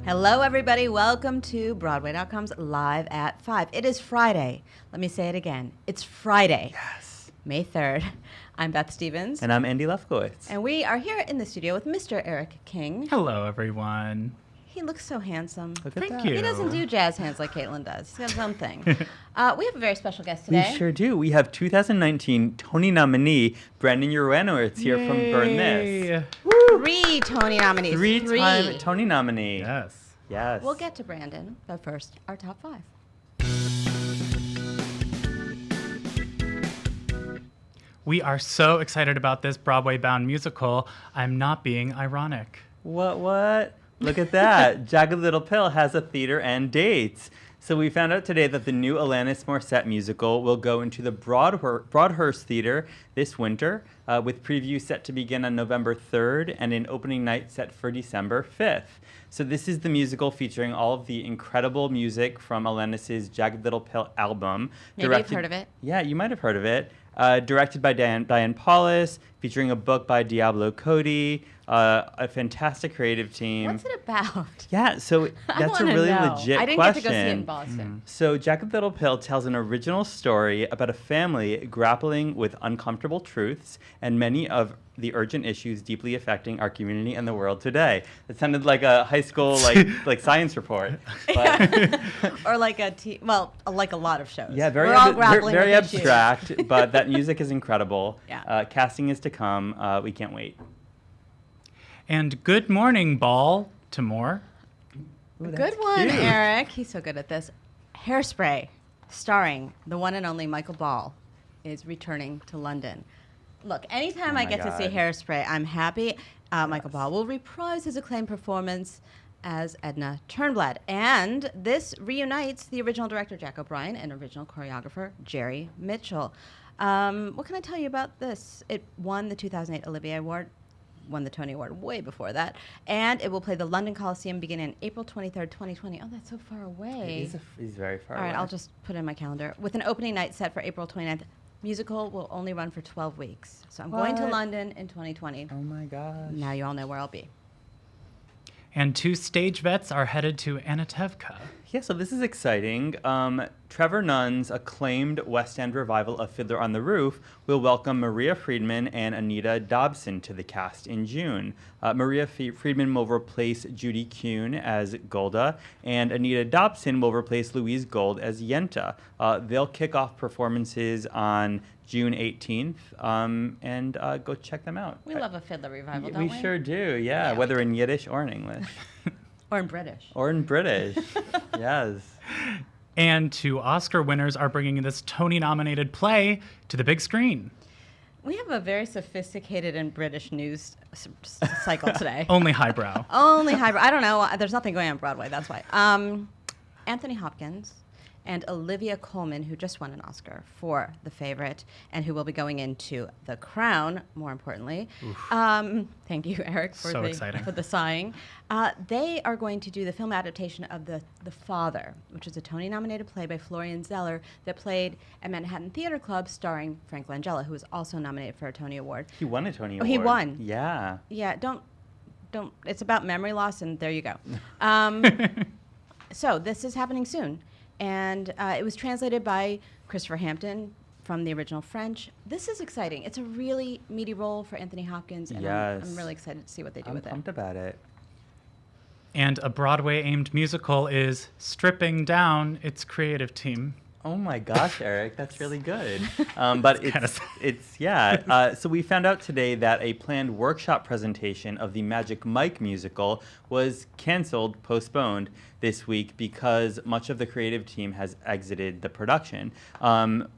Hello, everybody. Welcome to Broadway.com's Live at 5. It is Friday. Let me say it again. It's Friday. Yes. May 3rd. I'm Beth Stevens. And I'm Andy Lefkowitz. And we are here in the studio with Mr. Eric King. Hello, everyone. He looks so handsome. Look at Thank that. you. He doesn't do jazz hands like Caitlin does. He's got his own thing. We have a very special guest today. We sure do. We have 2019 Tony nominee Brandon Uranowitz here from Burn This. Woo! 3 Tony nominees. Three-time Tony nominee. Yes. Yes. We'll get to Brandon, but first, our top 5. We are so excited about this Broadway-bound musical. I'm not being ironic. What? Look at that. Jagged Little Pill has a theater and dates. So we found out today that the new Alanis Morissette musical will go into the Broadhurst Theater this winter, with previews set to begin on November 3rd and an opening night set for December 5th. So this is the musical featuring all of the incredible music from Alanis's Jagged Little Pill album. Maybe you've heard of it. Yeah, you might have heard of it. Directed by Diane Paulus, featuring a book by Diablo Cody, a fantastic creative team. What's it about? Yeah, so that's a really legit question. I didn't get to go see it in Boston. So Jagged Little Pill tells an original story about a family grappling with uncomfortable truths and many of the urgent issues deeply affecting our community and the world today. It sounded like a high school like science report. But Or like like a lot of shows. yeah, We're all grappling very with issues. abstract, but that music is incredible. Yeah. Casting is to come. We can't wait. And good morning, Ball, to more. Ooh, Good that's one, cute. Eric. He's so good at this. Hairspray, starring the one and only Michael Ball, is returning to London. Look, anytime Oh I my get to see God. Hairspray, I'm happy. Michael Ball will reprise his acclaimed performance as Edna Turnblad. And this reunites the original director, Jack O'Brien, and original choreographer, Jerry Mitchell. What can I tell you about this? It won the 2008 Olivier Award, won the Tony Award way before that, and it will play the London Coliseum beginning April 23rd, 2020. Oh, that's so far away. He's very far All away. right, I'll just put it in my calendar. With an opening night set for April 29th, musical will only run for 12 weeks. So I'm going to What? London in 2020. Oh my gosh. Now you all know where I'll be. And 2 stage vets are headed to Anatevka. Yeah, so this is exciting. Trevor Nunn's acclaimed West End revival of Fiddler on the Roof will welcome Maria Friedman and Anita Dobson to the cast in June. Maria Friedman will replace Judy Kuhn as Golda, and Anita Dobson will replace Louise Gold as Yenta. They'll kick off performances on June 18th, and go check them out. We love a fiddler revival, don't We we? sure do, yeah, Yeah, we whether in Yiddish or in English. Or in British. Or in British, yes. And 2 Oscar winners are bringing this Tony-nominated play to the big screen. We have a very sophisticated and British news cycle today. Only highbrow. Only hybrid. I don't know. There's nothing going on Broadway. That's why. Anthony Hopkins and Olivia Colman, who just won an Oscar for The Favorite, and who will be going into The Crown, more importantly. Thank you, Eric, for So exciting. for the sighing. They are going to do the film adaptation of The Father, which is a Tony-nominated play by Florian Zeller that played at Manhattan Theater Club, starring Frank Langella, who was also nominated for a Tony Award. He won a Tony Oh, Award. he won. Yeah. Yeah, don't. It's about memory loss, and there you go. So this is happening soon, and it was translated by Christopher Hampton from the original French. This is exciting. It's a really meaty role for Anthony Hopkins, and Yes. I'm really excited to see what they do I'm with it. pumped about it. And a Broadway-aimed musical is stripping down its creative team. Oh my gosh, Eric, that's really good. But kinda yeah. So we found out today that a planned workshop presentation of the Magic Mike musical was canceled, postponed this week because much of the creative team has exited the production.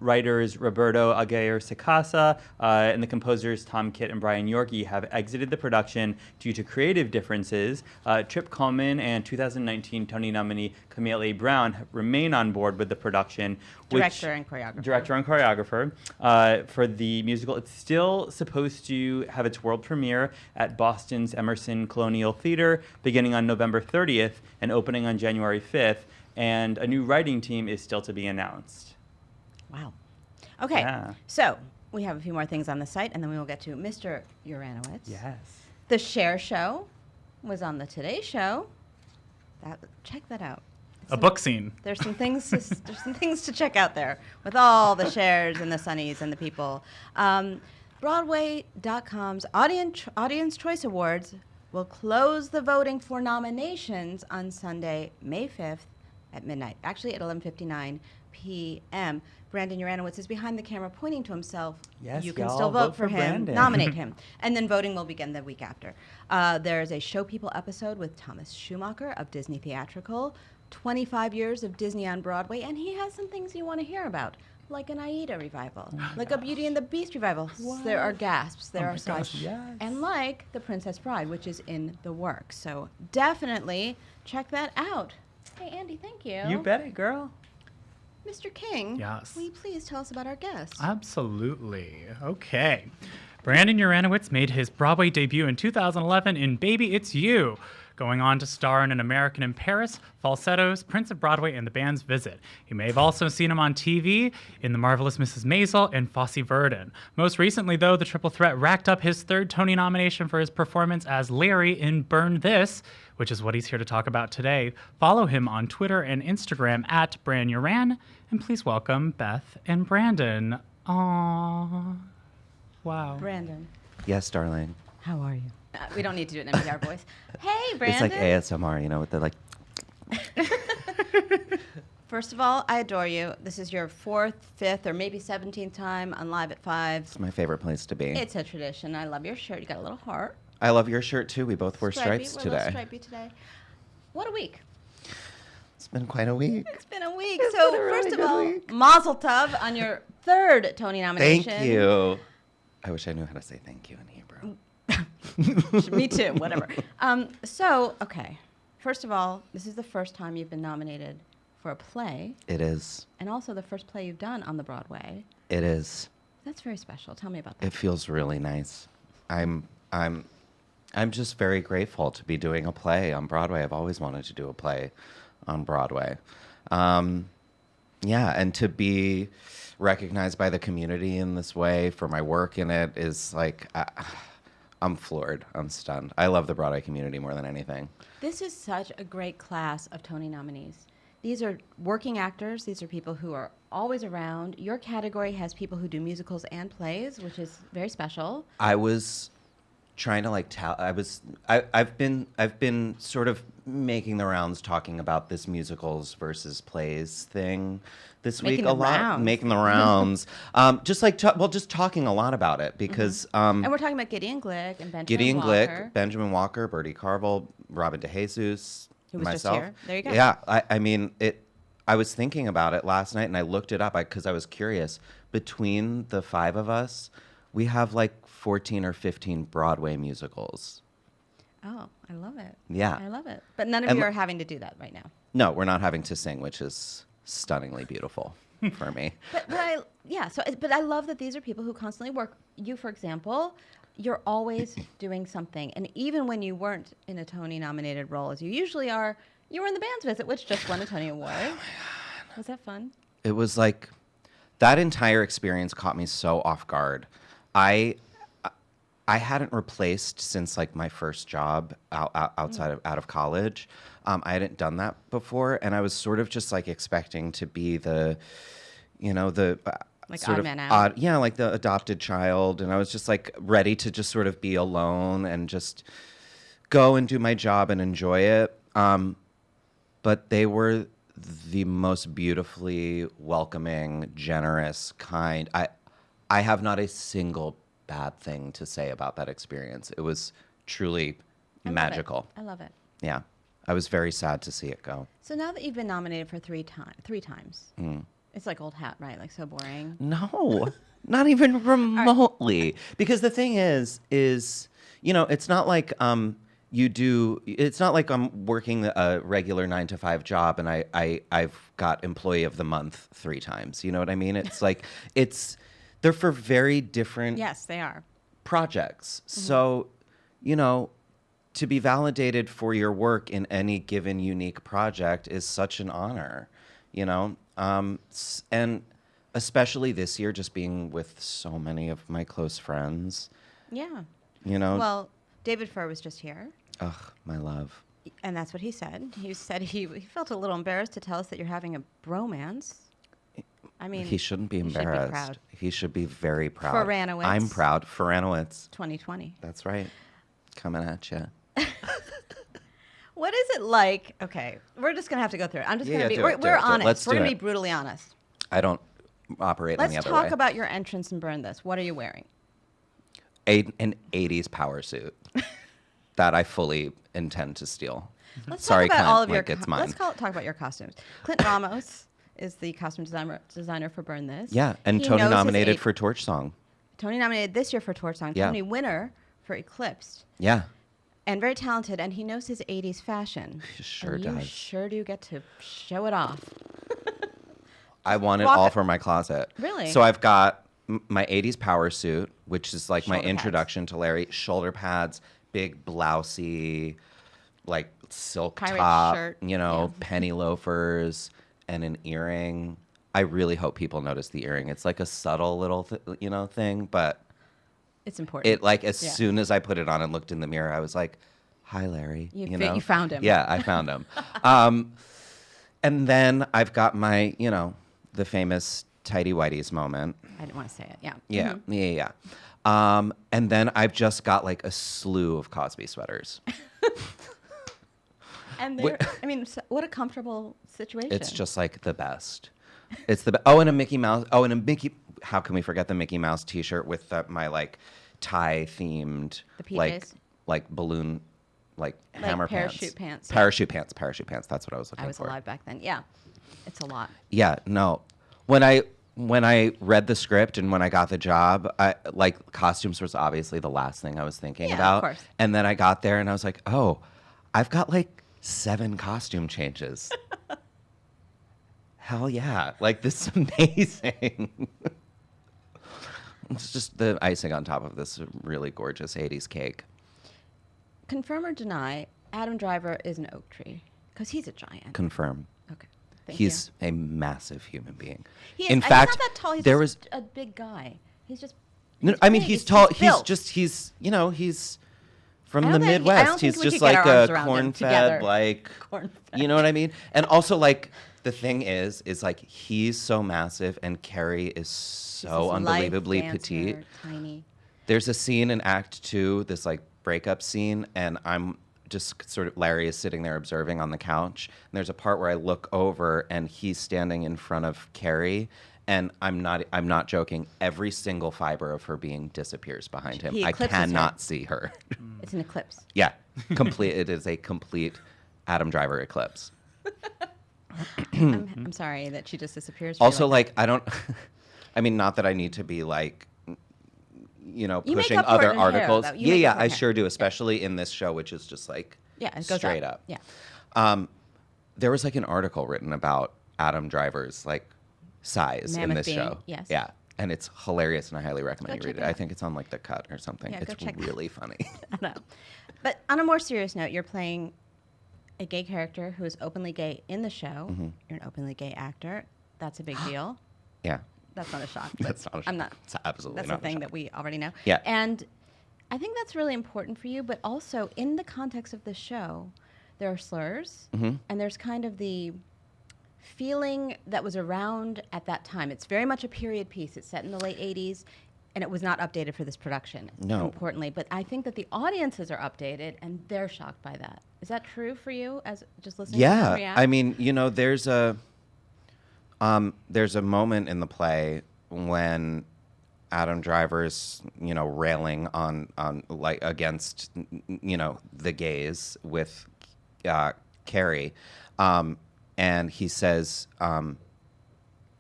Writers Roberto Aguirre-Sacasa and the composers Tom Kitt and Brian Yorkie have exited the production due to creative differences. Trip Cullman and 2019 Tony nominee Camille A. Brown remain on board with the production. Director and choreographer. Director and choreographer for the musical. It's still supposed to have its world premiere at Boston's Emerson Colonial Theater beginning on November 30th and opening on January 5th, and a new writing team is still to be announced. Wow. Okay, Yeah. so we have a few more things on the site, and then we will get to Mr. Uranowitz. Yes. The Cher Show was on the Today Show. Check that out. A book scene. There's some things to check out there with all the shares and the sunnies and the people. Broadway.com's Audience Choice Awards will close the voting for nominations on Sunday, May 5th at midnight. Actually, at 11:59 p.m. Brandon Uranowitz is behind the camera pointing to himself. Yes, you can y'all still vote for him, Brandon. nominate him. And then voting will begin the week after. There's a Show People episode with Thomas Schumacher of Disney Theatrical, 25 years of Disney on Broadway, and he has some things you want to hear about, like an Aida revival, like a Beauty and the Beast revival. There are gasps, there are sighs, Yes. and like The Princess Bride, which is in the works. So definitely check that out. Hey, Andy, thank you. You bet it, girl. Mr. King, Yes. will you please tell us about our guest? Absolutely. Okay. Brandon Uranowitz made his Broadway debut in 2011 in Baby It's You, going on to star in An American in Paris, Falsettos, Prince of Broadway, and The Band's Visit. You may have also seen him on TV in The Marvelous Mrs. Maisel and Fosse Verdon. Most recently, though, the Triple Threat racked up his third Tony nomination for his performance as Larry in Burn This, which is what he's here to talk about today. Follow him on Twitter and Instagram at BranUran, and please welcome Beth and Brandon. Aww. Wow. Brandon, Yes, darling. how are you? We don't need to do an NPR voice. Hey, Brandon. It's like ASMR, with the like. First of all, I adore you. This is your 4th, 5th, or maybe 17th time on Live at 5. It's my favorite place to be. It's a tradition. I love your shirt. You got a little heart. I love your shirt too. We both wore Stripey. stripes We're a little today. stripey today. What a week. It's been quite a week. It's been a week. It's So been a really first of good all, week. Mazel Tov on your 3rd Tony nomination. Thank you. I wish I knew how to say thank you in Hebrew. Me too, whatever. Okay. First of all, this is the first time you've been nominated for a play, It is. and also the first play you've done on the Broadway. It is. That's very special. Tell me about that. It feels really nice. I'm just very grateful to be doing a play on Broadway. I've always wanted to do a play on Broadway. Yeah, and to be recognized by the community in this way for my work in it is like, I'm floored. I'm stunned. I love the Broadway community more than anything. This is such a great class of Tony nominees. These are working actors. These are people who are always around. Your category has people who do musicals and plays, which is very special. I was trying to I've been sort of making the rounds talking about this musicals versus plays thing this Making week the a lot, rounds. making the rounds. Just talking a lot about it because And we're talking about Gideon Glick and Benjamin Gideon Walker. Glick, Benjamin Walker, Bertie Carvel, Robin DeJesus, Who was just myself. here. There you go. Yeah, I mean it. I was thinking about it last night and I looked it up because I was curious. Between the 5 of us, we have like 14 or 15 Broadway musicals. Oh, I love it. Yeah. I love it. But none of And you l- are having to do that right now. No, we're not having to sing, which is stunningly beautiful for me. But I love that these are people who constantly work. You, for example, you're always doing something. And even when you weren't in a Tony-nominated role, as you usually are, you were in The Band's Visit, which just won a Tony Award. Oh my God. Was that fun? It was like that entire experience caught me so off guard. I hadn't replaced since like my first job out of college. I hadn't done that before, and I was sort of just like expecting to be the Like sort odd of man out. like the adopted child, and I was just like ready to just sort of be alone and just go and do my job and enjoy it. But they were the most beautifully welcoming, generous, kind. I have not a single bad thing to say about that experience. It was truly magical. I love it. Yeah. I was very sad to see it go. So now that you've been nominated for three times, it's like old hat, right? Like so boring. No, not even remotely. Because the thing is, it's not like it's not like I'm working a regular 9-to-5 job and I've got employee of the month 3 times. You know what I mean? It's like, they're for very different Yes, they are. projects. So, to be validated for your work in any given unique project is such an honor, and especially this year, just being with so many of my close friends, Yeah. Well, Well, David Furr was just here. ugh, my love. And that's what he said. He said he felt a little embarrassed to tell us that you're having a bromance. I mean, He shouldn't be you should be embarrassed. proud. He should be very proud. Uranowitz. I'm proud. Uranowitz. 2020. That's right. Coming at you. What is it like? Okay, we're just gonna have to go through it. I'm just gonna be. do We're, it, do we're it, do it. honest. Let's We're do gonna it. be brutally honest. I don't operate Let's any other talk way. about your entrance and Burn This. What are you wearing? An 80s power suit that I fully intend to steal. Let's Sorry, talk about Clint, all of your. like it's mine. Talk about your costumes. Clint Ramos is the costume designer for Burn This. Yeah, and He Tony knows his nominated eight- for Torch Song. Tony nominated this year for Torch Song. Yeah. Tony winner for Eclipsed. Yeah, And very talented, and he knows his 80s fashion. he sure and you does. sure do get to show it off. I want it Walk all it- for my closet. Really? So I've got my 80s power suit, which is like my Shoulder pads. introduction to Larry. Shoulder pads, big blousey, like silk Pirate top, shirt, you know, yeah. penny loafers, and an earring. I really hope people notice the earring. It's like a subtle little, thing, but It's important. it like as Yeah. soon as I put it on and looked in the mirror, I was like, "Hi, Larry." You found him. Yeah, I found him. And then I've got my, the famous tidy whities moment. I didn't want to say it. Yeah. Yeah, Mhm. yeah. And then I've just got like a slew of Cosby sweaters. And Wait. I mean, what a comfortable situation. It's just like the best. It's the oh, and a Mickey Mouse. Oh, and a Mickey. How can we forget the Mickey Mouse T-shirt with my like tie themed The PJs? like balloon like hammer parachute pants, yeah. Parachute pants. That's what I was looking I was for. alive back then. Yeah. It's a lot. Yeah, no. When I read the script and when I got the job, costumes was obviously the last thing I was thinking Yeah, of about. course. And then I got there and I was like, oh, I've got like 7 costume changes. Hell yeah. Like, this is amazing. It's just the icing on top of this really gorgeous 80s cake. Confirm or deny, Adam Driver is an oak tree because he's a giant. Confirm. Okay. Thank He's a massive human being. you. He is, In and fact, he's not that tall. He's there just was a big guy. He's just. No, I mean, big. he's tall. He's built. he's from I the don't think- I Midwest. don't think He's we just could get like our arms a around him together. corn-fed, like, Corn-fed. you know what I mean? And also, like, the thing is like, he's so massive and Carrie is He's so this life unbelievably dancer, petite. Tiny. There's a scene in Act 2, this like breakup scene, and I'm just sort of, Larry is sitting there observing on the couch. And there's a part where I look over and he's standing in front of Carrie. And I'm not joking. Every single fiber of her being disappears behind him. He I eclipses her. cannot see her. It's an eclipse. Yeah, complete. It is a complete Adam Driver eclipse. I'm sorry that she just disappears. for you Also, like like, I don't. I mean, not that I need to be like, You make pushing up for it other in hair, articles. though. You Yeah, make yeah, up for I hair. sure do. Especially in this show, which is just like, that. Yeah, it goes straight up. Yeah. There was like an article written about Adam Driver's like size in Mammoth this being, show. yes. Yeah. And it's hilarious and I highly recommend Go you read check it. it I out. think it's on like The Cut or something. Yeah, go It's check that really funny. I know. But on a more serious note, you're playing a gay character who is openly gay in the show. Mm-hmm. You're an openly gay actor. That's a big deal. Yeah. That's not a shock. but That's not a shock. I'm not. It's absolutely That's not a thing shock. that we already know. Yeah. And I think that's really important for you. But also in the context of the show, there are slurs, Mm-hmm. and there's kind of the feeling that was around at that time. It's very much a period piece. It's set in the late 80s, and it was not updated for this production, No. importantly. But I think that the audiences are updated, and they're shocked by that. Is that true for you, as just listening to them Yeah. react? I mean, there's a moment in the play when Adam Driver's, railing on like against, the gays with Carrie. And he says,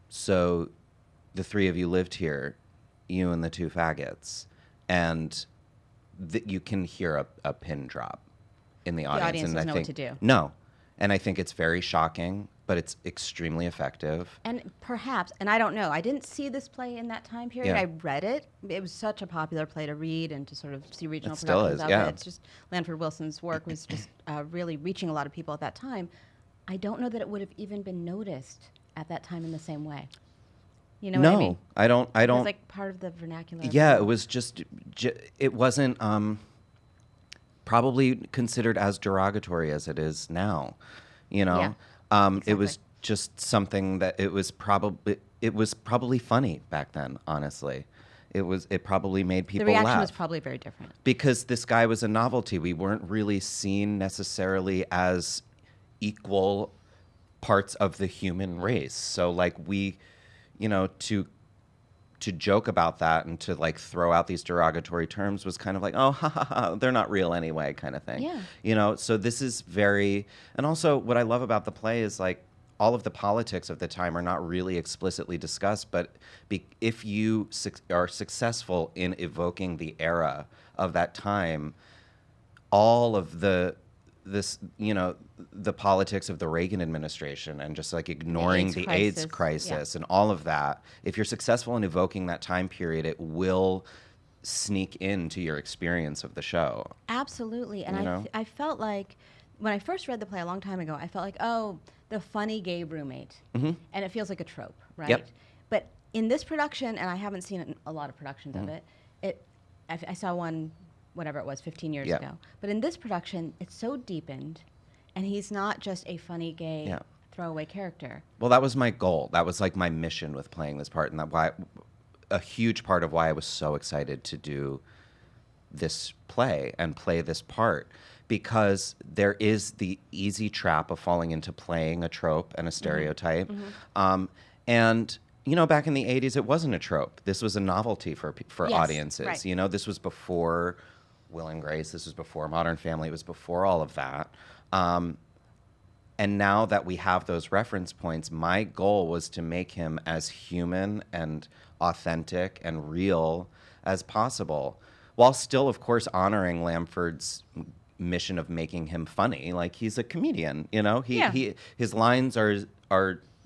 so the 3 of you lived here, you and the 2 faggots. And you can hear a pin drop in the audience. audience and doesn't I know what think, to do. No. And I think it's very shocking, but it's extremely effective. And perhaps, and I don't know, I didn't see this play in that time period. Yeah. I read it. It was such a popular play to read and to sort of see regional It still productions is, of yeah. it. It's just Lanford Wilson's work was just really reaching a lot of people at that time. I don't know that it would have even been noticed at that time in the same way. You know what I mean? I don't. It was like part of the vernacular. of Yeah, the- it was just. It wasn't. probably considered as derogatory as it is now. You know, Yeah, it was exactly. just something that it was probably funny back then. Honestly, it probably made people The reaction laugh was probably very different. because this guy was a novelty. We weren't really seen necessarily as equal parts of the human race. So like we, you know, to joke about that and to like throw out these derogatory terms was kind of like, oh, ha, ha, ha, they're not real anyway, kind of thing. Yeah. You know, so this is very, and also what I love about the play is like all of the politics of the time are not really explicitly discussed, but if you are successful in evoking the era of that time, all of the politics of the Reagan administration and just like ignoring the AIDS crisis and all of that. If you're successful in evoking that time period, it will sneak into your experience of the show. Absolutely. And You know? I felt like when I first read the play a long time ago, I felt like, oh, the funny gay roommate. And it feels like a trope, right? Yep. But in this production, and I haven't seen a lot of productions of it, I saw one, whatever it was, 15 years Yep. ago. But in this production, it's so deepened, and he's not just a funny gay Yeah. throwaway character. Well, that was my goal. That was like my mission with playing this part, and a huge part of why I was so excited to do this play and play this part, because there is the easy trap of falling into playing a trope and a stereotype. And you know, back in the 80s, it wasn't a trope. This was a novelty for Yes, audiences. right. You know, this was before Will and Grace. This was before Modern Family. It was before all of that. And now that we have those reference points, my goal was to make him as human and authentic and real as possible, while still, of course, honoring Lamford's mission of making him funny. Like, he's a comedian, you know? His lines are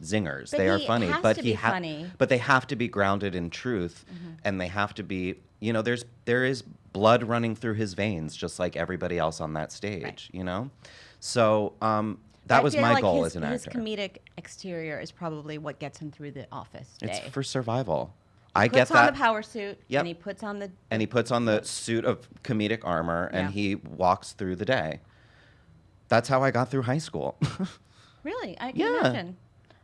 zingers. But they are he funny. has But to be funny. But they have to be grounded in truth, and they have to be, you know, there is blood running through his veins, just like everybody else on that stage, Right. you know? So I that was feel my like goal his, as an his actor. comedic exterior is probably what gets him through the office day. It's for survival. He I get puts on that. the power suit, Yep. and he puts on the... And he puts on the suit of comedic armor, and Yeah. he walks through the day. That's how I got through high school. Really? I can Yeah. imagine.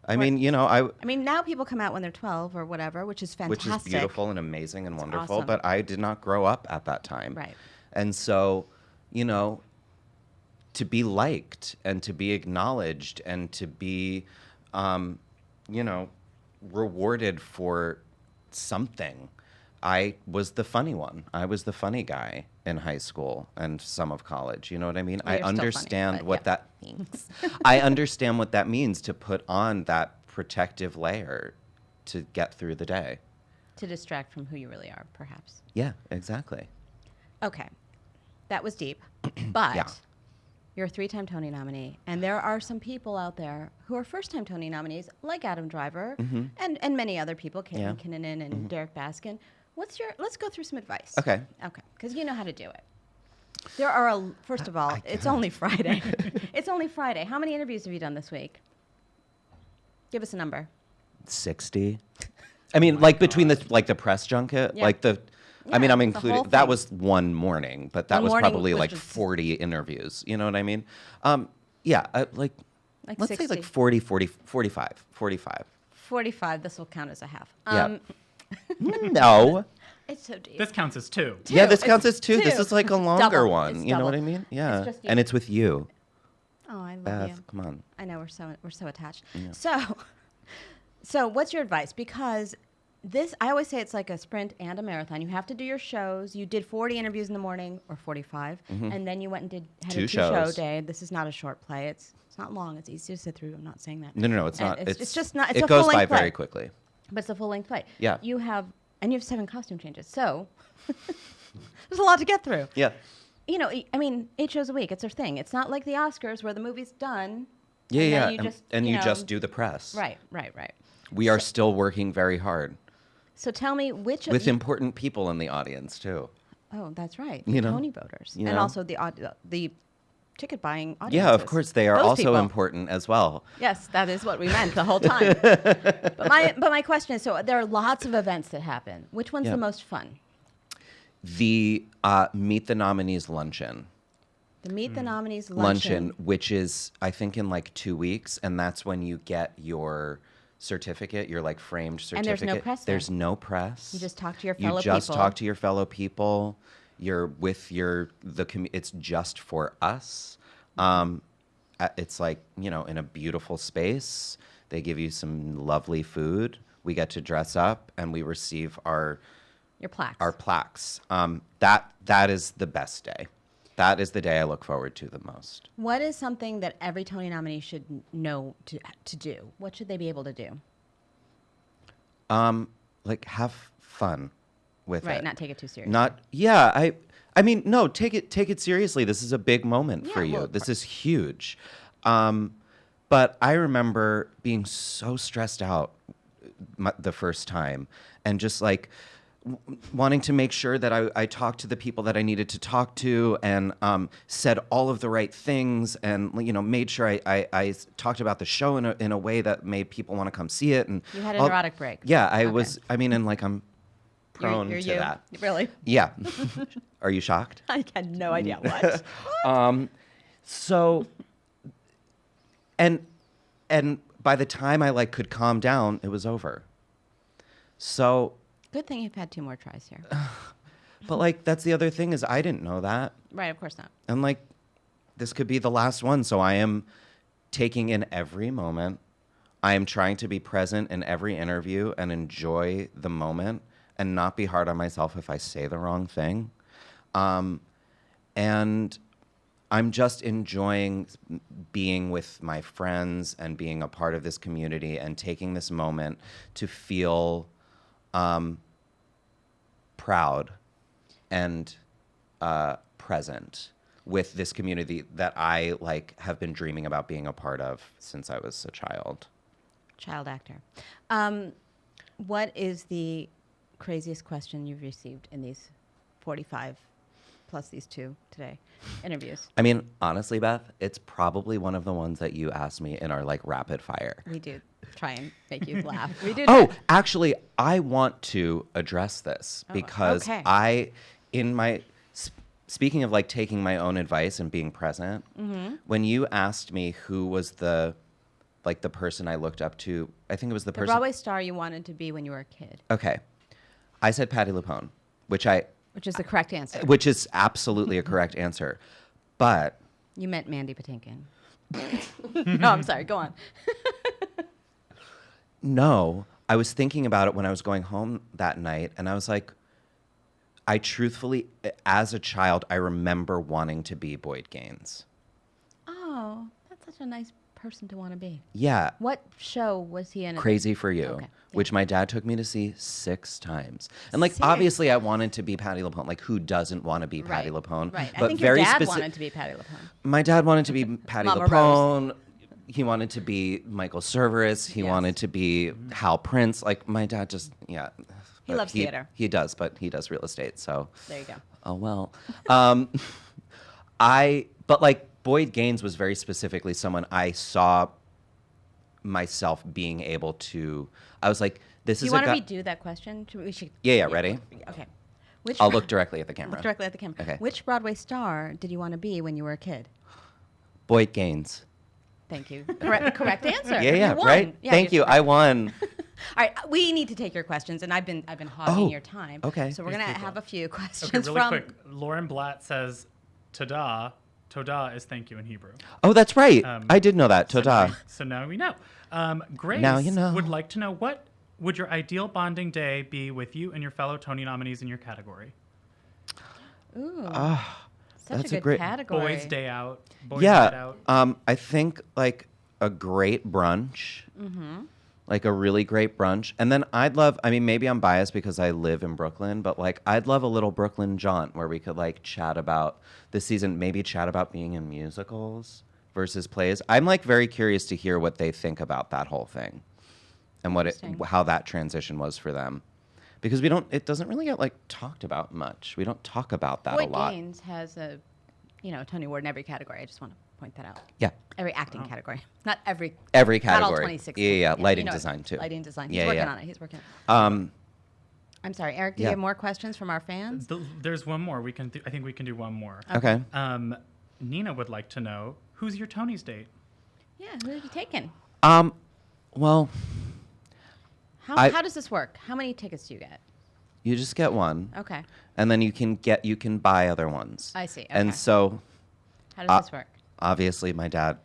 I mean, you know, I mean, now people come out when they're 12 or whatever, which is which fantastic. is beautiful and amazing and wonderful, awesome. but I did not grow up at that time. Right. And so, you know, to be liked and to be acknowledged and to be, you know, rewarded for something. I was the funny one. I was the funny guy in high school and some of college. You know what I mean? Well, I you're still funny, understand but what yeah. that means. I understand what that means to put on that protective layer to get through the day. To distract from who you really are, perhaps. Yeah, exactly. Okay. That was deep. But Yeah. you're a 3-time Tony nominee, and there are some people out there who are first-time Tony nominees, like Adam Driver and many other people, Caitlin Yeah. Kinnunen and Derek Baskin. Let's go through some advice. Okay. Okay, because you know how to do it. There are, first of all, it's only Friday. It's only Friday. How many interviews have you done this week? Give us a number. 60. I mean, like between the press junket, Yeah. like the. I mean, Yeah, I'm the whole including. That thing. was one morning, but that One was morning probably was like just- 40 interviews. You know what I mean? Yeah, like Like let's 60. say like 40, 45. 45. This will count as a half. Yeah. No. It's so deep. This counts as 2. Yeah, this It's counts as 2. This two. is like a It's longer double. one. It's You know what I double. mean? Yeah. just you. And it's with you, Oh, I love Beth. you. Come on. I know we're so attached. So what's your advice? Because I always say it's like a sprint and a marathon. You have to do your shows. You did 40 interviews in the morning, or 45, and then you went and had Two a two-show shows. day. This is not a short play. It's not long. It's easy to sit through. I'm not saying that. No, it's And not. It's just not. It's it a goes by full-length play, very quickly. but it's a full-length play. Yeah. You have 7 costume changes. So there's a lot to get through. Yeah. You know, I mean, 8 shows a week. It's their thing. It's not like the Oscars where the movie's done. Yeah, and yeah. then you just, and you know, just do the press. Right. We are still working very hard So tell me which of with important people in the audience too. Oh, that's right. You The know? Tony voters, You and know? also the ticket buying audience. Yeah, of course they are Those also people. important as well. Yes, that is what we meant the whole time. but my question is, so there are lots of events that happen. Which one's Yeah. the most fun? The Meet the Nominees luncheon The Meet the Nominees luncheon, which is I think in like 2 weeks, and that's when you get your certificate, your like framed certificate. And there's no press There's then. no press. You just talk to your fellow You just people. talk to your fellow people. You're with it's just for us. It's like, in a beautiful space. They give you some lovely food. We get to dress up and we receive Your plaques. our plaques. That is the best day. That is the day I look forward to the most. What is something that every Tony nominee should know to do? What should they be able to do? Like have fun with it. Right, not take it too seriously. No, take it seriously. This is a big moment for you. well, This is huge. But I remember being so stressed out the first time and just like wanting to make sure that I talked to the people that I needed to talk to and said all of the right things and made sure I talked about the show in a way that made people want to come see it. And You had a neurotic break. Yeah, I Okay. was. I mean, and like I'm prone You're to you? that. Really? Yeah. Are you shocked? I had no idea what. So, and by the time I like could calm down, it was over. So, Good thing you've had 2 more tries here. but like that's the other thing is I didn't know that, Right, of course not. and like this could be the last one. So I am taking in every moment. I am trying to be present in every interview and enjoy the moment and not be hard on myself if I say the wrong thing. And I'm just enjoying being with my friends and being a part of this community and taking this moment to feel proud and present with this community that I like have been dreaming about being a part of since I was a child. Child actor. What is the craziest question you've received in these 45 plus these 2 today interviews? I mean, honestly, Beth, it's probably one of the ones that you asked me in our like rapid fire. We do try and make you laugh. We do. Oh, actually, I want to address this Oh, because okay. speaking of like taking my own advice and being present, when you asked me who was the person I looked up to, I think it was the The person. Broadway star you wanted to be when you were a kid, Okay. I said Patti LuPone, which which is the correct answer. is absolutely a correct answer. But You meant Mandy Patinkin. No, I'm sorry. Go on. no, I was thinking about it when I was going home that night, and I was like, I truthfully, as a child, I remember wanting to be Boyd Gaines. Oh, that's such a nice person to want to be. Yeah. What show was he in? Crazy for You, Okay, yeah. which my dad took me to see 6 times. And like, 6? obviously I wanted to be Patti LuPone. Like, who doesn't want to be Patti Right. LuPone? Right. I But think your very dad speci- wanted to be Patti LuPone. My dad wanted to be Patti Mama LuPone. He wanted to be Michael Cerveris. He Yes. wanted to be Hal Prince. Like, my dad just, yeah. He But loves theater. He does, but he does real estate, so. There you go. Oh, well. But like, Boyd Gaines was very specifically someone I saw myself being able to, I was like, this Do is you a want to guy. redo that question? We should. Yeah, ready? Okay. Which I'll look directly at the camera. Look directly at the camera. Okay. Which Broadway star did you want to be when you were a kid? Boyd Gaines. Thank you. Correct answer. Yeah, You won. right? Yeah, Thank you. you're I won. All right, we need to take your questions, and I've been hogging Oh, your time. okay. So we're These gonna people. have a few questions Okay, really from. quick. Lauren Blatt says, Toda is thank you in Hebrew. Oh, that's right. Um, I did know that. Toda. So now we know. Grace Now you know. would like to know, what would your ideal bonding day be with you and your fellow Tony nominees in your category? Ooh, such that's a a good great- Ah, category. Boys day out. Boys night Yeah. out. I think like a great brunch. Mm-hmm. Like a really great brunch. And then I mean, maybe I'm biased because I live in Brooklyn, but like I'd love a little Brooklyn jaunt where we could like chat about the season, maybe chat about being in musicals versus plays. I'm like very curious to hear what they think about that whole thing and Interesting. how that transition was for them. Because it doesn't really get like talked about much. We don't talk about that a Boyd lot. Gaines has a, Tony Award in every category. I just want to point that out. Yeah. Every acting category, not every. Every Not all category. 26. Yeah. Lighting you know, design too. Lighting design. He's Yeah, working yeah. on it. He's working on it. Um, I'm sorry, Eric. Do yeah. you have more questions from our fans? There's one more. I think we can do one more. okay. Nina would like to know, who's your Tony's date? Yeah, who have you taken? Well, How does this work? How many tickets do you get? you just get one. Okay. And then you can buy other ones. I see, okay. And so How does this work? obviously my dad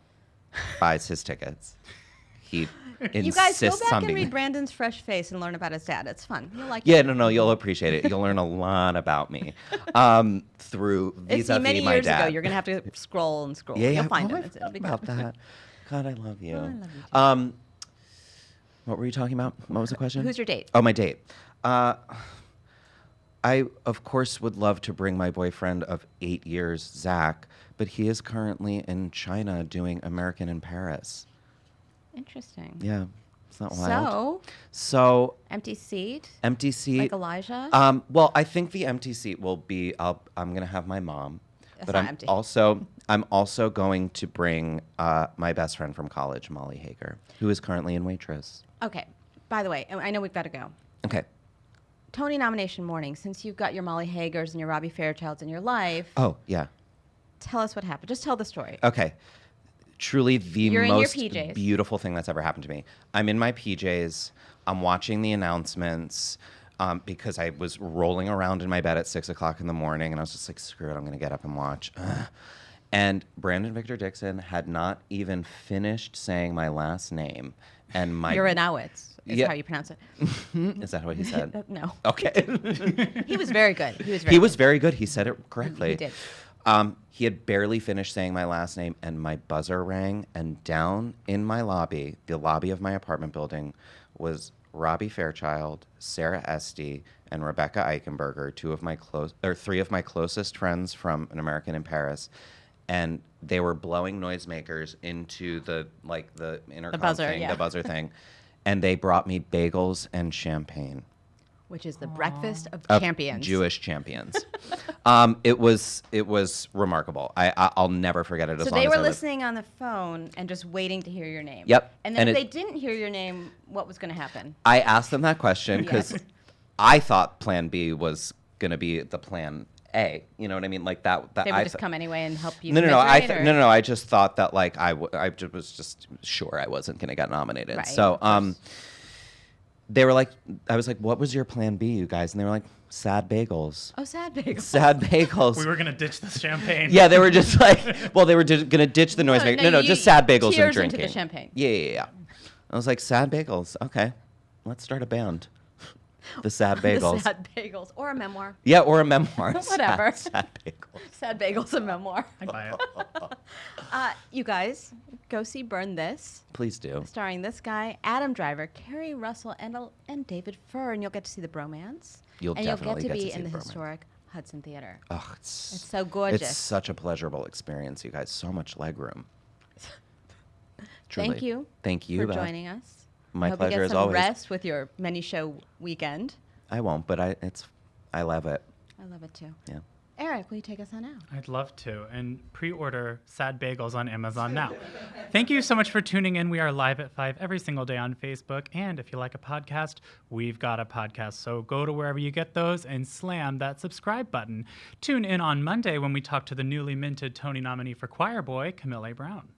buys his tickets. He You guys go insists back on and being read Brandon's fresh face and learn about his dad. It's fun. You'll like Yeah, it. no, you'll appreciate it. You'll learn a lot about me through It's vis-a-vis many my years dad. ago. You're going to have to scroll and scroll. Yeah, You'll yeah. find Oh, him. I It'll be forgot good. about that. God, I love you. Oh, I love you too. What were you talking about? What was the question? Who's your date? Oh, my date. I, of course, would love to bring my boyfriend of 8 years, Zach, but he is currently in China doing American in Paris. Interesting. Yeah, it's not wild. So, So, empty seat, empty seat. like Elijah? Well, I think the empty seat will be. I'm gonna have my mom, That's but not I'm empty. also going to bring my best friend from college, Molly Hager, who is currently in Waitress. Okay. By the way, I know we've got to go. Okay. Tony nomination morning, since you've got your Molly Hagers and your Robbie Fairchilds in your life, Oh yeah. tell us what happened. Just tell the story. Okay. Truly the You're in your most PJs. beautiful thing that's ever happened to me. I'm in my PJs. I'm watching the announcements because I was rolling around in my bed at 6 o'clock in the morning, and I was just like, screw it, I'm going to get up and watch. And Brandon Victor Dixon had not even finished saying my last name. And my Uranowitz is Yeah. how you pronounce it. Is that what he said? No. Okay. He was very good. He was very good. He said it correctly. He did. He had barely finished saying my last name, and my buzzer rang, and down in my lobby, the lobby of my apartment building, was Robbie Fairchild, Sarah Esty, and Rebecca Eichenberger, three of my closest friends from An American in Paris, and they were blowing noisemakers into the intercom buzzer, thing, yeah. the buzzer thing, and they brought me bagels and champagne. Which is the breakfast of Of champions. Jewish champions. It was remarkable. I'll never forget it. So they were listening on the phone and just waiting to hear your name. Yep. And then And if it- they didn't hear your name, what was going to happen? I asked them that question because Yes. I thought Plan B was going to be the Plan A. You know what I mean? Like that. They would I just th- come anyway and help you. No. commiserate, or- No. I just thought that like I was just sure I wasn't going to get nominated. Right, So of course. they were like, I was like, what was your Plan B, you guys? And they were like, sad bagels. Oh, sad bagel. Sad bagels. We were going to ditch the champagne. Yeah, they were just like, well, they were going to ditch the noisemaker. no, No, you- just sad bagels tears and into drinking. the champagne. Yeah. I was like, sad bagels. Okay, let's start a band. The Sad The Bagels. sad bagels. Or a memoir. Yeah, or a memoir. Whatever. Sad bagels. Sad bagels, a memoir. I'd buy it. You guys, go see Burn This, Please do. starring this guy, Adam Driver, Kerry Russell, and David Furr, and you'll get to see the bromance. You'll and definitely you'll get get to to see be in the the bromance. historic Hudson Theater. Oh, It's so gorgeous. It's such a pleasurable experience, you guys. So much legroom. Truly. Thank you. Thank you, for Beth. joining us. My I hope pleasure you get as some always. rest with your many show weekend. I won't, but I love it. I love it too. Yeah. Eric, will you take us on out? I'd love to. And pre-order Sad Bagels on Amazon now. Thank you so much for tuning in. We are live at 5 every single day on Facebook. And if you like a podcast, we've got a podcast. So go to wherever you get those and slam that subscribe button. Tune in on Monday when we talk to the newly minted Tony nominee for Choir Boy, Camille A. Brown.